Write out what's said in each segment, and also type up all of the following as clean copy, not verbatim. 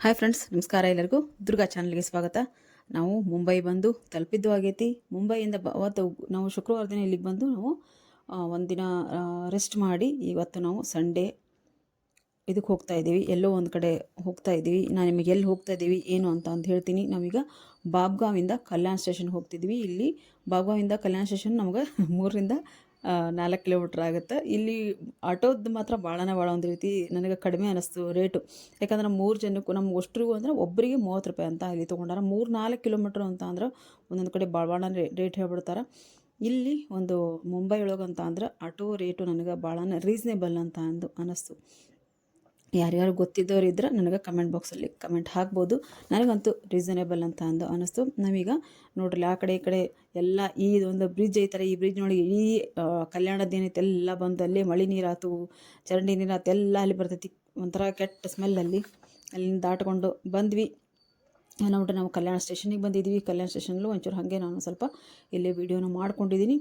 Hi friends, ನಮಸ್ಕಾರ. ಎಲ್ಲರಿಗೂ ದುರ್ಗಾ ಚಾನಲ್ಗೆ ಸ್ವಾಗತ. ನಾವು ಮುಂಬೈ ಬಂದು ತಲುಪಿದ್ದು ಆಗೈತಿ. ಮುಂಬೈಯಿಂದ ಅವತ್ತು ನಾವು ಶುಕ್ರವಾರ ದಿನ ಇಲ್ಲಿಗೆ ಬಂದು ನಾವು ಒಂದಿನ ರೆಸ್ಟ್ ಮಾಡಿ ಇವತ್ತು ನಾವು ಸಂಡೇ ಇದಕ್ಕೆ ಹೋಗ್ತಾ ಇದ್ದೀವಿ. ಎಲ್ಲೋ ಒಂದು ಕಡೆ ಹೋಗ್ತಾ ಇದ್ದೀವಿ. ನಾನು ನಿಮಗೆ ಎಲ್ಲಿ ಹೋಗ್ತಾ ಇದ್ದೀವಿ ಏನು ಅಂತ ಹೇಳ್ತೀನಿ. ನಾವೀಗ ಬಾಬ್ಗಾವಿಂದ ಕಲ್ಯಾಣ್ ಸ್ಟೇಷನ್ಗೆ ಹೋಗ್ತಿದ್ವಿ. ಇಲ್ಲಿ ಬಾಬ್ಗಾವಿಂದ ಕಲ್ಯಾಣ್ ಸ್ಟೇಷನ್ ನಮಗೆ 3ರಿಂದ 4 ಕಿಲೋಮೀಟ್ರ್ ಆಗುತ್ತೆ. ಇಲ್ಲಿ ಆಟೋದು ಮಾತ್ರ ಭಾಳ ಒಂದು ರೀತಿ ನನಗೆ ಕಡಿಮೆ ಅನ್ನಿಸ್ತು ರೇಟು. ಯಾಕಂದ್ರೆ 3 ಜನಕ್ಕೂ ನಮ್ಮ ಅಷ್ಟ್ರಿಗೂ ಅಂದರೆ ಒಬ್ಬರಿಗೆ 30 ರೂಪಾಯಿ ಅಂತ ಇಲ್ಲಿ ತೊಗೊಂಡಾರ. 3-4 ಕಿಲೋಮೀಟ್ರ್ ಅಂತ ಅಂದ್ರೆ ಒಂದೊಂದು ಕಡೆ ಭಾಳ ರೇಟ್ ಹೇಳ್ಬಿಡ್ತಾರೆ. ಇಲ್ಲಿ ಒಂದು ಮುಂಬೈ ಒಳಗಂತ ಅಂದ್ರೆ ಆಟೋ ರೇಟು ನನಗೆ ಭಾಳ ರೀಸ್ನೇಬಲ್ ಅಂತ ಅನ್ನಿಸ್ತು. ಯಾರ್ಯಾರು ಗೊತ್ತಿದ್ದವ್ರು ಇದ್ರೆ ನನಗೆ ಕಮೆಂಟ್ ಬಾಕ್ಸಲ್ಲಿ ಕಮೆಂಟ್ ಹಾಕ್ಬೋದು. ನನಗಂತೂ ರೀಸನೇಬಲ್ ಅಂತ ಅನ್ನಿಸ್ತು. ನಾವೀಗ ನೋಡ್ರಿ ಆ ಕಡೆ ಈ ಕಡೆ ಎಲ್ಲ ಈ ಒಂದು ಬ್ರಿಡ್ಜ್ ಐತಾರೆ. ಈ ಬ್ರಿಡ್ಜ್ ನೋಡಿ ಈ ಕಲ್ಯಾಣದ ಏನೈತೆ ಎಲ್ಲ ಬಂದು ಅಲ್ಲೇ ಮಳೆ ನೀರಾಯ್ತು, ಚರಂಡಿ ನೀರಾಯ್ತು ಎಲ್ಲ ಅಲ್ಲಿ ಬರ್ತೈತಿ. ಒಂಥರ ಕೆಟ್ಟ ಸ್ಮೆಲ್ಲಲ್ಲಿ ಅಲ್ಲಿಂದ ದಾಟ್ಕೊಂಡು ಬಂದ್ವಿ. ನೋಡ್ರಿ ನಾವು ಕಲ್ಯಾಣ ಸ್ಟೇಷನಿಗೆ ಬಂದಿದ್ದೀವಿ. ಕಲ್ಯಾಣ ಸ್ಟೇಷನಲ್ಲೂ ಒಂಚೂರು ಹಾಗೆ ನಾನು ಸ್ವಲ್ಪ ಇಲ್ಲೇ ವೀಡಿಯೋನ ಮಾಡ್ಕೊಂಡಿದ್ದೀನಿ.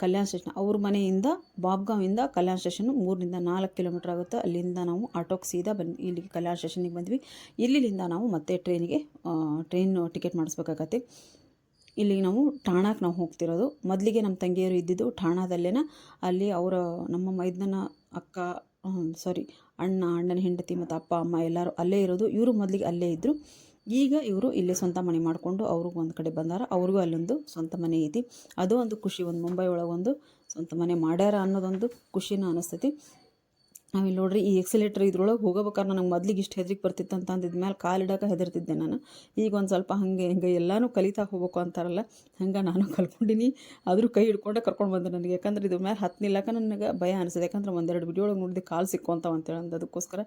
ಕಲ್ಯಾಣ ಸ್ಟೇಷನ್ ಅವ್ರ ಮನೆಯಿಂದ ಬಾಬ್ಗಾವಿಂದ ಕಲ್ಯಾಣ ಸ್ಟೇಷನ್ನು 3-4 ಕಿಲೋಮೀಟ್ರ್ ಆಗುತ್ತೆ. ಅಲ್ಲಿಂದ ನಾವು ಆಟೋಕ್ಕೆ ಸೀದಾ ಇಲ್ಲಿಗೆ ಕಲ್ಯಾಣ ಸ್ಟೇಷನಿಗೆ ಬಂದ್ವಿ. ಇಲ್ಲಿಂದ ನಾವು ಮತ್ತೆ ಟ್ರೈನ್ ಟಿಕೆಟ್ ಮಾಡಿಸ್ಬೇಕಾಗತ್ತೆ. ಇಲ್ಲಿಗೆ ನಾವು ಠಾಣಾಕ್ಕೆ ನಾವು ಹೋಗ್ತಿರೋದು. ಮೊದಲಿಗೆ ನಮ್ಮ ತಂಗಿಯರು ಇದ್ದಿದ್ದು ಠಾಣಾದಲ್ಲೇನ. ಅಲ್ಲಿ ನಮ್ಮ ಮೈದನ ಅಕ್ಕ ಅಣ್ಣನ ಹೆಂಡತಿ ಮತ್ತು ಅಪ್ಪ ಅಮ್ಮ ಎಲ್ಲರೂ ಅಲ್ಲೇ ಇರೋದು. ಇವರು ಮೊದಲಿಗೆ ಅಲ್ಲೇ ಇದ್ದರು. ಈಗ ಇವರು ಇಲ್ಲೇ ಸ್ವಂತ ಮನೆ ಮಾಡಿಕೊಂಡು ಅವ್ರಿಗೂ ಒಂದು ಕಡೆ ಬಂದಾರ. ಅವ್ರಿಗೂ ಅಲ್ಲೊಂದು ಸ್ವಂತ ಮನೆ ಐತಿ. ಅದು ಒಂದು ಖುಷಿ. ಒಂದು ಮುಂಬೈ ಒಳಗೆ ಒಂದು ಸ್ವಂತ ಮನೆ ಮಾಡ್ಯಾರ ಅನ್ನೋದೊಂದು ಖುಷಿನ ಅನ್ನಿಸ್ತೈತಿ. ಆಮೇಲೆ ನೋಡ್ರಿ ಈ ಎಕ್ಸಿಲೇಟ್ರ್ ಇದ್ರೊಳಗೆ ಹೋಗಬೇಕಾದ್ರೆ ನನಗೆ ಮೊದಲಿಗೆ ಇಷ್ಟು ಹೆದರಿಕೆ ಬರ್ತಿತ್ತು ಅಂತ ಅಂದಿದ್ಮೇಲೆ ಕಾಲಿಡೋಕೆ ಹೆದರ್ತಿದ್ದೆ ನಾನು. ಈಗ ಒಂದು ಸ್ವಲ್ಪ ಹಿಂಗೆ ಎಲ್ಲನೂ ಕಲಿತಾ ಹೋಗ್ಬೇಕು ಅಂತಾರಲ್ಲ, ಹಂಗೆ ನಾನು ಕಲ್ಕೊಂಡಿನಿ. ಆದರೂ ಕೈ ಹಿಡ್ಕೊಂಡೆ ಕರ್ಕೊಂಡು ಬಂದೆ ನನಗೆ. ಯಾಕಂದ್ರೆ ಇದ್ರ ಮೇಲೆ ಹತ್ತನಿಲ್ಲಕ ನನಗೆ ಭಯ ಅನಿಸಿದೆ. ಯಾಕಂದ್ರೆ ಒಂದೆರಡು ವಿಡಿಯೋ ಒಳಗೆ ನೋಡಿದೆ ಕಾಲು ಸಿಕ್ಕೊಂತಾವ ಅಂತೇಳಿ ಅದಕ್ಕೋಸ್ಕರ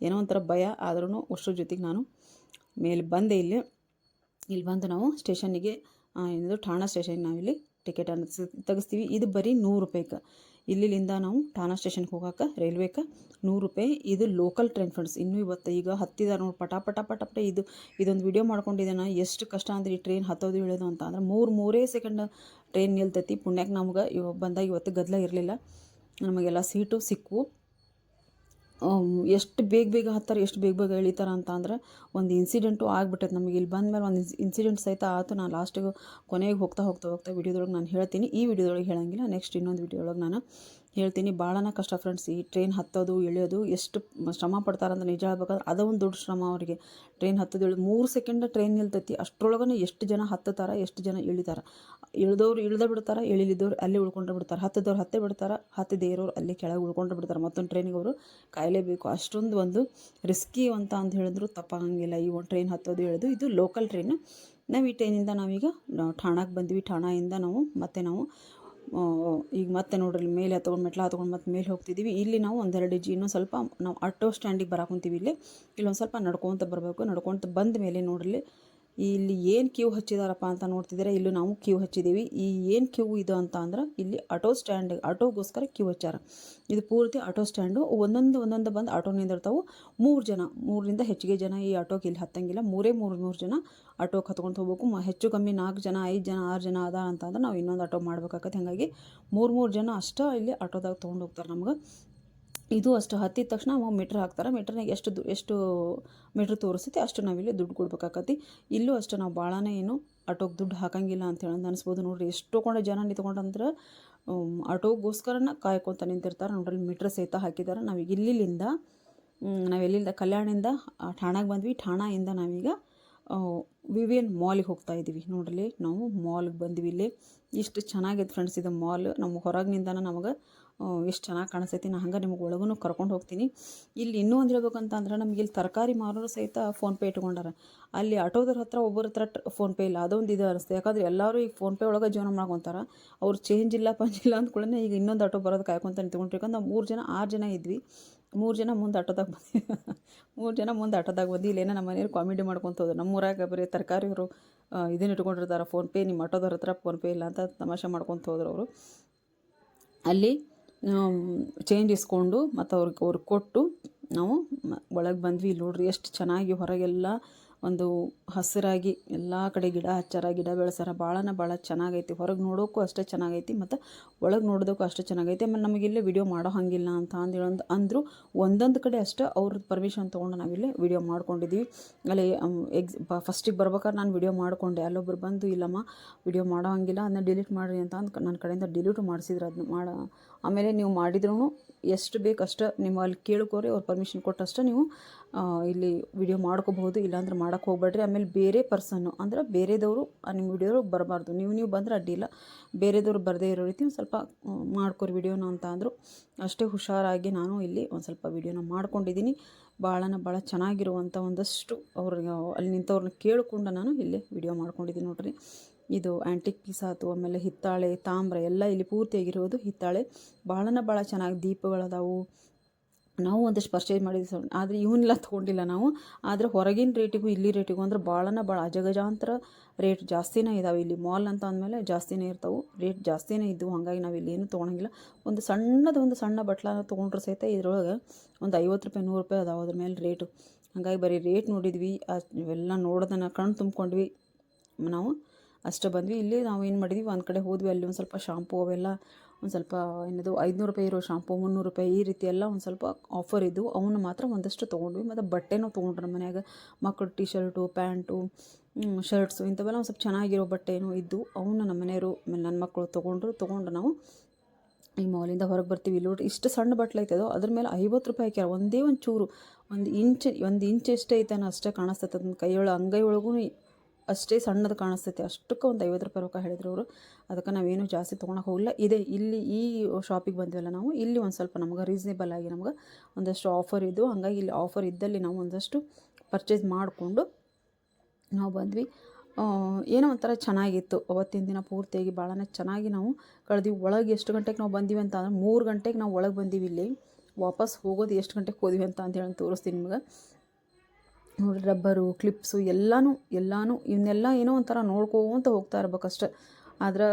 ಏನೋ ಒಂಥರ ಭಯ. ಆದ್ರೂ ಅಷ್ಟರ ಜೊತೆಗೆ ನಾನು ಮೇಲೆ ಬಂದೆ. ಇಲ್ಲಿ ಬಂದು ನಾವು ಸ್ಟೇಷನ್ನಿಗೆ ಇದು ಠಾಣಾ ಸ್ಟೇಷನ್ಗೆ ನಾವಿಲ್ಲಿ ಟಿಕೆಟನ್ನು ತೆಗಿಸ್ತೀವಿ. ಇದು ಬರೀ 100 ರೂಪಾಯಿಗೆ. ಇಲ್ಲಿಂದ ನಾವು ಠಾಣಾ ಸ್ಟೇಷನ್ಗೆ ಹೋಗೋಕೆ ರೈಲ್ವೆಗೆ 100 ರೂಪಾಯಿ. ಇದು ಲೋಕಲ್ ಟ್ರೈನ್ ಫ್ರೆಂಡ್ಸ್. ಇನ್ನೂ ಈಗ ಹತ್ತಿದ ನೋಡಿ ಪಟ ಇದೊಂದು ವಿಡಿಯೋ ಮಾಡ್ಕೊಂಡಿದ್ದೆ ನಾನು. ಎಷ್ಟು ಕಷ್ಟ ಅಂದರೆ ಈ ಟ್ರೈನ್ ಹತ್ತೋದು ಇಳೋದು ಅಂತ ಅಂದ್ರೆ 3 ಸೆಕೆಂಡ್ ಟ್ರೈನ್ ನಿಲ್ತೈತಿ. ಪುಣ್ಯಕ್ಕೆ ನಮ್ಗೆ ಬಂದಾಗ ಇವತ್ತು ಗದ್ದಲ ಇರಲಿಲ್ಲ, ನಮಗೆಲ್ಲ ಸೀಟು ಸಿಕ್ಕವು. ಎಷ್ಟು ಬೇಗ ಹತ್ತಾರೆ, ಎಷ್ಟು ಬೇಗ ಇಳಿತಾರೆ ಅಂತ ಅಂದ್ರೆ ಒಂದು ಇನ್ಸಿಡೆಂಟು ಆಗಿಬಿಟ್ಟೈತೆ ನಮಗೆ. ಇಲ್ಲಿ ಬಂದಮೇಲೆ ಒಂದು ಇನ್ಸಿಡೆಂಟ್ ಸಹಿತ ಆಯಿತು. ನಾನು ಲಾಸ್ಟಿಗೆ ಕೊನೆಗೆ ಹೋಗ್ತಾ ವಿಡಿಯೋದೊಳಗೆ ನಾನು ಹೇಳ್ತೀನಿ. ಈ ವಿಡಿಯೋದೊಳಗೆ ಹೇಳೋಂಗಿಲ್ಲ, ನೆಕ್ಸ್ಟ್ ಇನ್ನೊಂದು ವಿಡಿಯೋದೊಳಗೆ ನಾನು ಹೇಳ್ತೀನಿ. ಭಾಳನ ಕಷ್ಟ ಫ್ರೆಂಡ್ಸ್. ಈ ಟ್ರೈನ್ ಹತ್ತೋದು ಇಳಿಯೋದು ಎಷ್ಟು ಶ್ರಮ ಪಡ್ತಾರಂದ್ರೆ ನಿಜ ಹೇಳ್ಬೇಕಾದ್ರೆ ಅದು ಒಂದು ದೊಡ್ಡ ಶ್ರಮ ಅವರಿಗೆ. ಟ್ರೈನ್ ಹತ್ತೋದು 3 ಸೆಕೆಂಡ್ ಟ್ರೈನ್ ನಿಲ್ತೈತಿ. ಅಷ್ಟರೊಳಗನೆ ಎಷ್ಟು ಜನ ಹತ್ತುತ್ತಾರೆ, ಎಷ್ಟು ಜನ ಇಳಿತಾರೆ. ಇಳಿದವ್ರು ಇಳ್ದು ಬಿಡ್ತಾರೆ, ಇಳಿಲಿದ್ದವ್ರು ಅಲ್ಲೇ ಉಳ್ಕೊಂಡು ಬಿಡ್ತಾರೆ. ಹತ್ತದವ್ರು ಹತ್ತೇ ಬಿಡ್ತಾರೆ, ಹತ್ತದೇ ಇರೋರು ಅಲ್ಲೇ ಕೆಳಗೆ ಉಳ್ಕೊಂಡು ಬಿಡ್ತಾರೆ. ಮತ್ತೊಂದು ಟ್ರೈನಿಗೆ ಅವರು ಕಾಯಲೇಬೇಕು. ಅಷ್ಟೊಂದು ಒಂದು ರಿಸ್ಕಿ ಅಂತ ಹೇಳಿದ್ರು ತಪ್ಪಾಗಂಗಿಲ್ಲ ಈ ಒಂದು ಟ್ರೈನ್ ಹತ್ತೋದು ಇಳಿದು. ಇದು ಲೋಕಲ್ ಟ್ರೈನು. ನಾವು ಈ ಟ್ರೈನಿಂದ ನಾವೀಗ ಠಾಣಾಕ್ಕೆ ಬಂದ್ವಿ. ಠಾಣಾಯಿಂದ ನಾವು ಈಗ ಮತ್ತೆ ನೋಡ್ರಿ ಮೇಲೆ ಮೆಟ್ಲ ಹತ್ಕೊಂಡು ಮತ್ತೆ ಮೇಲೆ ಹೋಗ್ತಿದ್ದೀವಿ. ಇಲ್ಲಿ ನಾವು ಒಂದೆರಡು ಇನ್ನೂ ಸ್ವಲ್ಪ ನಾವು ಆಟೋ ಸ್ಟ್ಯಾಂಡಿಗೆ ಬರಾಕೊಂತೀವಿ. ಇಲ್ಲೊಂದು ಸ್ವಲ್ಪ ನಡ್ಕೊತ ಬರಬೇಕು. ನಡ್ಕೊತ ಬಂದ ಮೇಲೆ ನೋಡ್ರಿ ಇಲ್ಲಿ ಏನು ಕ್ಯೂ ಹಚ್ಚಿದಾರಪ್ಪ ಅಂತ ನೋಡ್ತಿದ್ದಾರೆ. ಇಲ್ಲೂ ನಾವು ಕ್ಯೂ ಹಚ್ಚಿದ್ದೀವಿ. ಈ ಏನು ಕ್ಯೂ ಇದು ಅಂತ ಅಂದ್ರೆ ಇಲ್ಲಿ ಆಟೋಗೋಸ್ಕರ ಕ್ಯೂ ಹಚ್ಚಾರ. ಇದು ಪೂರ್ತಿ ಆಟೋ ಸ್ಟ್ಯಾಂಡು. ಒಂದೊಂದು ಬಂದು ಆಟೋ ನಿಂದಿರ್ತಾವೆ. 3ರಿಂದ ಹೆಚ್ಚಿಗೆ ಜನ ಈ ಆಟೋಗೆ ಇಲ್ಲಿ ಹತ್ತಂಗಿಲ್ಲ. ಮೂರು ಜನ ಆಟೋಗೆ ಹತ್ಕೊಂಡು ಹೋಗ್ಬೇಕು. ಹೆಚ್ಚು ಕಮ್ಮಿ 4 ಜನ 5 ಜನ 6 ಜನ ಅದ ಅಂತಂದ್ರೆ ನಾವು ಇನ್ನೊಂದು ಆಟೋ ಮಾಡ್ಬೇಕಾಗತ್ತೆ. ಹಾಗಾಗಿ 3 ಜನ ಅಷ್ಟೇ ಇಲ್ಲಿ ಆಟೋದಾಗ ತೊಗೊಂಡು ಹೋಗ್ತಾರೆ ನಮ್ಗೆ. ಇದು ಅಷ್ಟು ಹತ್ತಿದ ತಕ್ಷಣ ಅವ ಮೀಟ್ರ್ ಹಾಕ್ತಾರೆ. ಮೀಟ್ರ್ನಾಗ ಎಷ್ಟು ಮೀಟ್ರ್ ತೋರಿಸ್ತೈತಿ ಅಷ್ಟು ನಾವಿಲ್ಲಿ ದುಡ್ಡು ಕೊಡ್ಬೇಕಾಗತ್ತೆ. ಇಲ್ಲೂ ಅಷ್ಟು ನಾವು ಭಾಳನೇ ಏನು ಆಟೋಗೆ ದುಡ್ಡು ಹಾಕಂಗಿಲ್ಲ ಅಂತೇಳಿ ಅನಿಸ್ಬೋದು. ನೋಡಿರಿ ಎಷ್ಟು ಜನ ನಿಂತ್ಕೊಂಡ್ರೆ ಆಟೋಗೋಸ್ಕರನ ಕಾಯ್ಕೊತ ನಿಂತಿರ್ತಾರೆ. ನೋಡ್ರಿ ಮೀಟ್ರ್ ಸಹಿತ ಹಾಕಿದ್ದಾರೆ. ನಾವೀಗ ನಾವೆಲ್ಲಿಂದ ಕಲ್ಯಾಣಿಂದ ಠಾಣಾಗೆ ಬಂದ್ವಿ. ಠಾಣಾಯಿಂದ ನಾವೀಗ ವಿವಿಯನ್ ಮಾಲಿಗೆ ಹೋಗ್ತಾ ಇದ್ದೀವಿ. ನೋಡ್ರಿ ನಾವು ಮಾಲ್ಗೆ ಬಂದ್ವಿ. ಇಲ್ಲಿ ಇಷ್ಟು ಚೆನ್ನಾಗಿದೆ ಫ್ರೆಂಡ್ಸ್ ಇದು ಮಾಲ್. ನಮ್ಮ ಹೊರಗಿನಿಂದ ನಮಗೆ ಎಷ್ಟು ಚೆನ್ನಾಗಿ ಕಾಣಿಸ್ತೈತಿ. ನಾನು ಹಂಗೆ ನಿಮಗೆ ಒಳಗೂ ಕರ್ಕೊಂಡು ಹೋಗ್ತೀನಿ. ಇಲ್ಲಿ ಇನ್ನೂ ಒಂದು ಹೇಳ್ಬೇಕಂತ ಅಂದ್ರೆ ನಮಗೆ ಇಲ್ಲಿ ತರಕಾರಿ ಮಾರೋರು ಸಹಿತ ಫೋನ್ಪೇ ಇಟ್ಕೊಂಡಾರ. ಅಲ್ಲಿ ಆಟೋದ್ರ ಹತ್ರ ಒಬ್ಬರ ಹತ್ರ ಫೋನ್ಪೇ ಇಲ್ಲ. ಅದೊಂದು ಇದು ಅನಿಸ್ತು. ಯಾಕಂದ್ರೆ ಎಲ್ಲರೂ ಈಗ ಫೋನ್ಪೇ ಒಳಗೆ ಜೀವನ ಮಾಡ್ಕೊತಾರೆ. ಅವ್ರು ಚೇಂಜ್ ಇಲ್ಲ ಅಂದ್ಕೊಳ್ಳೇ ಈಗ ಇನ್ನೊಂದು ಆಟೋ ಬರೋದು ಕಾಯ್ಕೊಂತ ನಿಂತ್ಕೊಂಡ್ರಿ. ಯಾಕಂದ್ರೆ ನಾವು 6 ಜನ ಇದ್ವಿ. 3 ಜನ ಮುಂದೆ ಆಟೋದಾಗ ಬಂದ್ವಿ. 3 ಜನ ಮುಂದೆ ಆಟೋದಾಗ ಬಂದು ಇಲ್ಲೇನೋ ನಮ್ಮ ಮನೆಯವ್ರು ಕಾಮಿಡಿ ಮಾಡ್ಕೊತ ಹೋದ್ರು. ನಮ್ಮೂರಾಗ ಬರೀ ತರಕಾರಿಯವರು ಇದನ್ನು ಇಟ್ಕೊಂಡಿರ್ತಾರೆ, ಫೋನ್ಪೇ. ನಿಮ್ಮ ಆಟೋದವ್ರ ಹತ್ರ ಫೋನ್ಪೇ ಇಲ್ಲ ಅಂತ ತಮಾಷೆ ಮಾಡ್ಕೊತ ಹೋದ್ರು ಅವರು. ಅಲ್ಲಿ ಚೇಂಜ್ ಇಸ್ಕೊಂಡು ಮತ್ತು ಅವ್ರಿಗೆ ಕೊಟ್ಟು ನಾವು ಒಳಗೆ ಬಂದ್ವಿ. ಇಲ್ಲಿ ನೋಡ್ರಿ ಎಷ್ಟು ಚೆನ್ನಾಗಿ ಹೊರಗೆಲ್ಲ ಒಂದು ಹಸಿರಾಗಿ ಎಲ್ಲ ಕಡೆ ಗಿಡ ಹಚ್ಚಾರ, ಗಿಡ ಬೆಳೆಸಾರ. ಭಾಳ ಚೆನ್ನಾಗೈತಿ. ಹೊರಗೆ ನೋಡೋಕ್ಕೂ ಅಷ್ಟೇ ಚೆನ್ನಾಗೈತಿ ಮತ್ತು ಒಳಗೆ ನೋಡೋದಕ್ಕೂ ಅಷ್ಟೇ ಚೆನ್ನಾಗೈತಿ. ಆಮೇಲೆ ನಮಗಿಲ್ಲೇ ವಿಡಿಯೋ ಮಾಡೋ ಹಾಗಿಲ್ಲ ಅಂತ ಅಂದರು. ಒಂದೊಂದು ಕಡೆ ಅಷ್ಟೇ ಅವ್ರದ್ದು ಪರ್ಮಿಷನ್ ತೊಗೊಂಡು ನಾವಿಲ್ಲೇ ವಿಡಿಯೋ ಮಾಡ್ಕೊಂಡಿದ್ವಿ. ಅಲ್ಲಿ ಫಸ್ಟಿಗೆ ಬರ್ಬೇಕಾದ್ರೆ ನಾನು ವಿಡಿಯೋ ಮಾಡಿಕೊಂಡೆ. ಅಲ್ಲೊಬ್ರು ಬಂದು, ಇಲ್ಲಮ್ಮ ವಿಡಿಯೋ ಮಾಡೋ ಹಂಗಿಲ್ಲ, ಅದನ್ನ ಡಿಲೀಟ್ ಮಾಡಿರಿ ಅಂತ ನನ್ನ ಕಡೆಯಿಂದ ಡಿಲೀಟು ಮಾಡಿಸಿದ್ರು. ಅದನ್ನ ಆಮೇಲೆ ನೀವು ಮಾಡಿದ್ರೂ ಎಷ್ಟು ಬೇಕಷ್ಟು ನೀವು ಅಲ್ಲಿ ಕೇಳ್ಕೋರಿ, ಅವ್ರು ಪರ್ಮಿಷನ್ ಕೊಟ್ಟಷ್ಟು ನೀವು ಇಲ್ಲಿ ವಿಡಿಯೋ ಮಾಡ್ಕೋಬಹುದು, ಇಲ್ಲಾಂದ್ರೆ ಮಾಡೋಕ್ಕೆ ಹೋಗ್ಬೇಡ್ರಿ. ಆಮೇಲೆ ಬೇರೆ ಪರ್ಸನ್ನು ಅಂದ್ರೆ ಬೇರೆದವರು ನಿಮ್ಮ ವಿಡಿಯೋಗೆ ಬರಬಾರ್ದು. ನೀವು ಬಂದರೆ ಅಡ್ಡಿಲ್ಲ, ಬೇರೆದವ್ರು ಬರದೇ ಇರೋ ರೀತಿ ಒಂದು ಸ್ವಲ್ಪ ಮಾಡ್ಕೊರಿ ವಿಡಿಯೋನ ಅಂತ ಅಂದರು. ಅಷ್ಟೇ ಹುಷಾರಾಗಿ ನಾನು ಇಲ್ಲಿ ಒಂದು ಸ್ವಲ್ಪ ವಿಡಿಯೋನ ಮಾಡ್ಕೊಂಡಿದ್ದೀನಿ. ಭಾಳ ಚೆನ್ನಾಗಿರುವಂಥ ಒಂದಷ್ಟು ಅವ್ರಿಗೆ ಅಲ್ಲಿ ನಿಂತವ್ರನ್ನ ಕೇಳಿಕೊಂಡು ನಾನು ಇಲ್ಲಿ ವಿಡಿಯೋ ಮಾಡ್ಕೊಂಡಿದ್ದೀನಿ ನೋಡ್ರಿ. ಇದು ಆ್ಯಂಟಿಕ್ ಪೀಸ್ ಆಯ್ತು, ಆಮೇಲೆ ಹಿತ್ತಾಳೆ, ತಾಮ್ರ ಎಲ್ಲ ಇಲ್ಲಿ ಪೂರ್ತಿಯಾಗಿರೋದು ಹಿತ್ತಾಳೆ. ಭಾಳ ಚೆನ್ನಾಗಿ ದೀಪಗಳದಾವು. ನಾವು ಒಂದಷ್ಟು ಪರ್ಚೇಸ್ ಮಾಡಿದ್ವಿ, ಆದರೆ ಇವನ್ನೆಲ್ಲ ತೊಗೊಂಡಿಲ್ಲ ನಾವು. ಆದರೆ ಹೊರಗಿನ ರೇಟಿಗೂ ಇಲ್ಲಿ ರೇಟಿಗೂ ಅಂದ್ರೆ ಭಾಳ ಅಜಗಜಾಂತರ ರೇಟ್ ಜಾಸ್ತಿನೇ ಇದ್ದಾವೆ. ಇಲ್ಲಿ ಮಾಲ್ ಅಂತ ಅಂದಮೇಲೆ ಜಾಸ್ತಿನೇ ಇರ್ತಾವೆ, ರೇಟ್ ಜಾಸ್ತಿನೇ ಇದ್ದವು. ಹಾಗಾಗಿ ನಾವು ಇಲ್ಲಿ ಏನೂ ತೊಗೊಳಂಗಿಲ್ಲ. ಒಂದು ಸಣ್ಣ ಬಟ್ಲನ್ನ ತೊಗೊಂಡ್ರೆ ಸಹಿತ ಇದ್ರೊಳಗೆ ಒಂದು 50 ರೂಪಾಯಿ 100 ರೂಪಾಯಿ ಅದಾವೆ ಅದ್ರ ಮೇಲೆ ರೇಟು. ಹಾಗಾಗಿ ಬರೀ ರೇಟ್ ನೋಡಿದ್ವಿ, ಇವೆಲ್ಲ ನೋಡೋದನ್ನು ಕಣ್ಣು ತುಂಬ್ಕೊಂಡ್ವಿ. ನಾವು ಅಷ್ಟೇ ಬಂದ್ವಿ. ಇಲ್ಲಿ ನಾವು ಏನು ಮಾಡಿದ್ವಿ, ಒಂದು ಕಡೆ ಹೋದ್ವಿ, ಅಲ್ಲಿ ಒಂದು ಸ್ವಲ್ಪ ಶಾಂಪೂ ಅವೆಲ್ಲ ಒಂದು ಸ್ವಲ್ಪ ಏನದು 500 ರೂಪಾಯಿ ಇರೋ ಶಾಂಪೂ 300 ರೂಪಾಯಿ ಈ ರೀತಿ ಎಲ್ಲ ಒಂದು ಸ್ವಲ್ಪ ಆಫರ್ ಇದ್ದವು. ಅವನ್ನ ಮಾತ್ರ ಒಂದಷ್ಟು ತೊಗೊಂಡ್ವಿ. ಮತ್ತು ಬಟ್ಟೆನೂ ತೊಗೊಂಡ್ರು ನಮ್ಮ ಮನ್ಯಾಗ. ಮಕ್ಕಳು ಟೀ ಶರ್ಟು, ಪ್ಯಾಂಟು, ಶರ್ಟ್ಸು ಇಂಥವೆಲ್ಲ ಒಂದು ಸ್ವಲ್ಪ ಚೆನ್ನಾಗಿರೋ ಬಟ್ಟೆನೂ ಇದ್ದು ಅವನ್ನ ನಮ್ಮ ಮನೆಯವರು ಆಮೇಲೆ ನನ್ನ ಮಕ್ಕಳು ತೊಗೊಂಡು ನಾವು ಈ ಮಾಲಿಂದ ಹೊರಗೆ ಬರ್ತೀವಿ. ಇಲ್ಲಿ ನೋಡಿ ಇಷ್ಟು ಸಣ್ಣ ಬಟ್ಲು ಐತದೋ ಅದ್ರ ಮೇಲೆ 50 ರೂಪಾಯಿ ಹಾಕ್ಯಾರ. ಒಂದೇ ಒಂದು ಚೂರು, ಒಂದು ಇಂಚ್ ಎಷ್ಟೇ ಐತಾನ ಅಷ್ಟೇ ಕಾಣಿಸ್ತೈತೆ. ಅದನ್ನ ಅಂಗೈ ಒಳಗೂ ಅಷ್ಟೇ ಸಣ್ಣದು ಕಾಣಿಸ್ತೈತೆ. ಅಷ್ಟಕ್ಕೆ ಒಂದು 50 ರೂಪಾಯಿ ರೊಕ್ಕ ಹೇಳಿದ್ರು ಅವರು. ಅದಕ್ಕೆ ನಾವೇನು ಜಾಸ್ತಿ ತೊಗೊಳಕ್ಕೆ ಹೋಗಿಲ್ಲ. ಇಲ್ಲಿ ಈ ಶಾಪಿಗೆ ಬಂದ್ವಲ್ಲ ನಾವು, ಇಲ್ಲಿ ಒಂದು ಸ್ವಲ್ಪ ನಮ್ಗೆ ರೀಸನೇಬಲ್ ಆಗಿ ನಮ್ಗೆ ಒಂದಷ್ಟು ಆಫರ್ ಇದ್ದು, ಹಂಗಾಗಿ ಇಲ್ಲಿ ಆಫರ್ ಇದ್ದಲ್ಲಿ ನಾವು ಒಂದಷ್ಟು ಪರ್ಚೇಸ್ ಮಾಡಿಕೊಂಡು ನಾವು ಬಂದ್ವಿ. ಏನೋ ಒಂಥರ ಚೆನ್ನಾಗಿತ್ತು. ಅವತ್ತಿನ ದಿನ ಪೂರ್ತಿಯಾಗಿ ಭಾಳನೇ ಚೆನ್ನಾಗಿ ನಾವು ಕಳೆದ್ವಿ. ಒಳಗೆ ಎಷ್ಟು ಗಂಟೆಗೆ ನಾವು ಬಂದೀವಿ ಅಂತ ಅಂದ್ರೆ 3 ಗಂಟೆಗೆ ನಾವು ಒಳಗೆ ಬಂದೀವಿ. ಇಲ್ಲಿ ವಾಪಸ್ ಹೋಗೋದು ಎಷ್ಟು ಗಂಟೆಗೆ ಹೋದ್ವಿ ಅಂತ ಹೇಳಿ ತೋರಿಸ್ತೀನಿ ನಿಮ್ಗೆ. ನೋಡಿ, ರಬ್ಬರು, ಕ್ಲಿಪ್ಸು ಎಲ್ಲನೂ ಇವನ್ನೆಲ್ಲ ಏನೋ ಒಂಥರ ನೋಡ್ಕೋತ ಹೋಗ್ತಾ ಇರ್ಬೇಕಷ್ಟೆ. ಆದ್ರೆ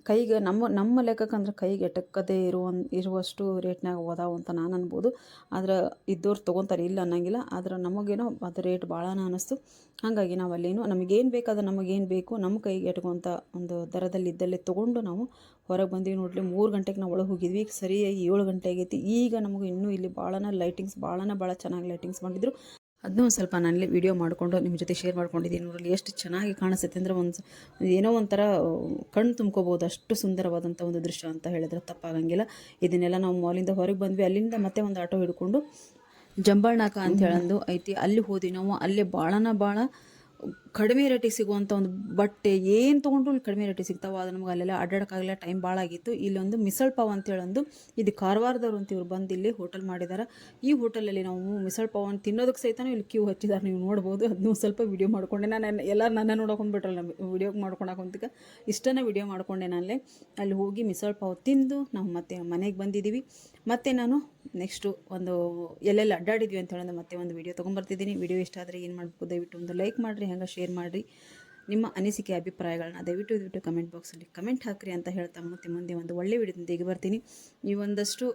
ಕೈಗೆ ನಮ್ಮ ಲೆಕ್ಕಕ್ಕಂದ್ರೆ ಕೈಗೆ ಎಟಕ್ಕದೇ ಇರುವಷ್ಟು ರೇಟ್ನಾಗ ಹೋದಾವು ಅಂತ ನಾನು ಅನ್ಬೋದು. ಆದ್ರೆ ಇದ್ದವ್ರು ತೊಗೊತಾರೆ, ಇಲ್ಲ ಅನ್ನಂಗಿಲ್ಲ. ಆದ್ರೆ ನಮಗೇನೋ ಅದು ರೇಟ್ ಭಾಳನ ಅನ್ನಿಸ್ತು. ಹಾಗಾಗಿ ನಾವು ಅಲ್ಲೇನು ನಮಗೇನು ಬೇಕಾದ್ರೆ ನಮಗೇನು ಬೇಕು ನಮ್ಮ ಕೈಗೆ ಎಟ್ಕೊಂತ ಒಂದು ದರದಲ್ಲಿ ಇದ್ದಲ್ಲೇ ತೊಗೊಂಡು ನಾವು ಹೊರಗೆ ಬಂದ್ವಿ. ನೋಡಲಿ 3 ಗಂಟೆಗೆ ನಾವು ಒಳಗೆ ಹೋಗಿದ್ವಿ, ಸರಿಯಾಗಿ 7 ಗಂಟೆ ಆಗೈತಿ. ಈಗ ನಮಗೆ ಇನ್ನೂ ಇಲ್ಲಿ ಭಾಳ ಚೆನ್ನಾಗಿ ಲೈಟಿಂಗ್ಸ್ ಮಾಡಿದ್ರು. ಅದನ್ನೂ ಒಂದು ಸ್ವಲ್ಪ ನಾನಲ್ಲಿ ವಿಡಿಯೋ ಮಾಡಿಕೊಂಡು ನಿಮ್ಮ ಜೊತೆ ಶೇರ್ ಮಾಡ್ಕೊಂಡಿದ್ದೀನಿ. ನೋಡಲಿ ಎಷ್ಟು ಚೆನ್ನಾಗಿ ಕಾಣಿಸುತ್ತೆ ಅಂದರೆ ಏನೋ ಒಂಥರ ಕಣ್ಣು ತುಂಬ್ಕೋಬೋದು, ಅಷ್ಟು ಸುಂದರವಾದಂಥ ಒಂದು ದೃಶ್ಯ ಅಂತ ಹೇಳಿದ್ರೆ ತಪ್ಪಾಗಂಗಿಲ್ಲ. ಇದನ್ನೆಲ್ಲ ನಾವು ಮಾಲಿಂದ ಹೊರಗೆ ಬಂದ್ವಿ. ಅಲ್ಲಿಂದ ಮತ್ತೆ ಒಂದು ಆಟೋ ಹಿಡ್ಕೊಂಡು ಜಂಬಾಳ್ನಾಕ ಅಂತ ಹೇಳಂದು ಐತಿ, ಅಲ್ಲಿ ಹೋದ್ವಿ ನಾವು. ಅಲ್ಲೇ ಭಾಳ ಕಡಿಮೆ ರೇಟಿಗೆ ಸಿಗುವಂಥ ಒಂದು ಬಟ್ಟೆ ಏನು ತೊಗೊಂಡ್ರು ಇಲ್ಲಿ ಕಡಿಮೆ ರೇಟಿಗೆ ಸಿಗ್ತಾವೆ. ಅದು ನಮ್ಗೆ ಅಲ್ಲೆಲ್ಲ ಅಡ್ಡಾಡೋಕ್ಕಾಗಲ್ಲ, ಟೈಮ್ ಭಾಳ ಆಗಿತ್ತು. ಇಲ್ಲೊಂದು ಮಿಸಲ್ ಪಾವ್ ಅಂತೇಳಂದು, ಇದು ಕಾರವಾರದವ್ರು ಅಂತ ಇವ್ರು ಬಂದು ಇಲ್ಲಿ ಹೋಟೆಲ್ ಮಾಡಿದ್ದಾರೆ. ಈ ಹೋಟೆಲಲ್ಲಿ ನಾವು ಮಿಸಲ್ ಪಾವನ್ನು ತಿನ್ನೋದಕ್ಕೆ ಸಹಿತ ಇಲ್ಲಿ ಕ್ಯೂ ಹಚ್ಚಿದ್ದಾರೆ, ನೀವು ನೋಡ್ಬೋದು. ಅದನ್ನೂ ಸ್ವಲ್ಪ ವೀಡಿಯೋ ಮಾಡ್ಕೊಂಡೆ. ಎಲ್ಲರೂ ನನ್ನ ನೋಡೋಕೊಂಡ್ಬಿಟ್ರಲ್ಲ ವೀಡಿಯೋಗೆ ಮಾಡ್ಕೊಳಕ್ಕೆ ಇಷ್ಟನ್ನ ವೀಡಿಯೋ ಮಾಡ್ಕೊಂಡೆ ನಾನಲ್ಲೇ. ಅಲ್ಲಿ ಹೋಗಿ ಮಿಸಲ್ ಪಾವ್ ತಿಂದು ನಾವು ಮತ್ತೆ ಮನೆಗೆ ಬಂದಿದ್ದೀವಿ. ಮತ್ತು ನಾನು ನೆಕ್ಸ್ಟು ಒಂದು ಎಲ್ಲೆಲ್ಲಿ ಅಡ್ಡಾಡಿದ್ವಿ ಅಂತ ಹೇಳಿದ್ರೆ ಮತ್ತೆ ಒಂದು ವೀಡಿಯೋ ತೊಗೊಂಬರ್ತಿದ್ದೀನಿ. ವೀಡಿಯೋ ಇಷ್ಟ ಆದರೆ ಏನು ಮಾಡಬೇಕು, ದಯವಿಟ್ಟು ಒಂದು ಲೈಕ್ ಮಾಡಿರಿ, ಹಂಗೆ ಶೇರ್ ಮಾಡಿರಿ. ನಿಮ್ಮ ಅನಿಸಿಕೆ ಅಭಿಪ್ರಾಯಗಳನ್ನ ದಯವಿಟ್ಟು ಕಮೆಂಟ್ ಬಾಕ್ಸಲ್ಲಿ ಕಮೆಂಟ್ ಹಾಕಿರಿ ಅಂತ ಹೇಳ್ತಾ ಮುಂದೆ ಒಂದು ಒಳ್ಳೆ ವೀಡಿಯೋದೊಂದಿಗೆ ಬರ್ತೀನಿ. ಈ ಒಂದಷ್ಟು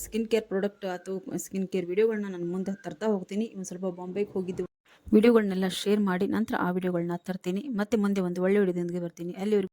ಸ್ಕಿನ್ ಕೇರ್ ಪ್ರಾಡಕ್ಟ್ ಅಥವಾ ಸ್ಕಿನ್ ಕೇರ್ ವೀಡಿಯೋಗಳನ್ನ ನಾನು ಮುಂದೆ ತರ್ತಾ ಹೋಗ್ತೀನಿ. ಒಂದು ಸ್ವಲ್ಪ ಬಾಂಬೆಗೆ ಹೋಗಿದ್ದು ವೀಡಿಯೋಗಳನ್ನೆಲ್ಲ ಶೇರ್ ಮಾಡಿ ನಂತರ ಆ ವೀಡಿಯೋಗಳನ್ನ ತರ್ತೀನಿ. ಮತ್ತೆ ಮುಂದೆ ಒಂದು ಒಳ್ಳೆ ವೀಡಿಯೋದೊಂದಿಗೆ ಬರ್ತೀನಿ. ಅಲ್ಲಿವರೆಗೂ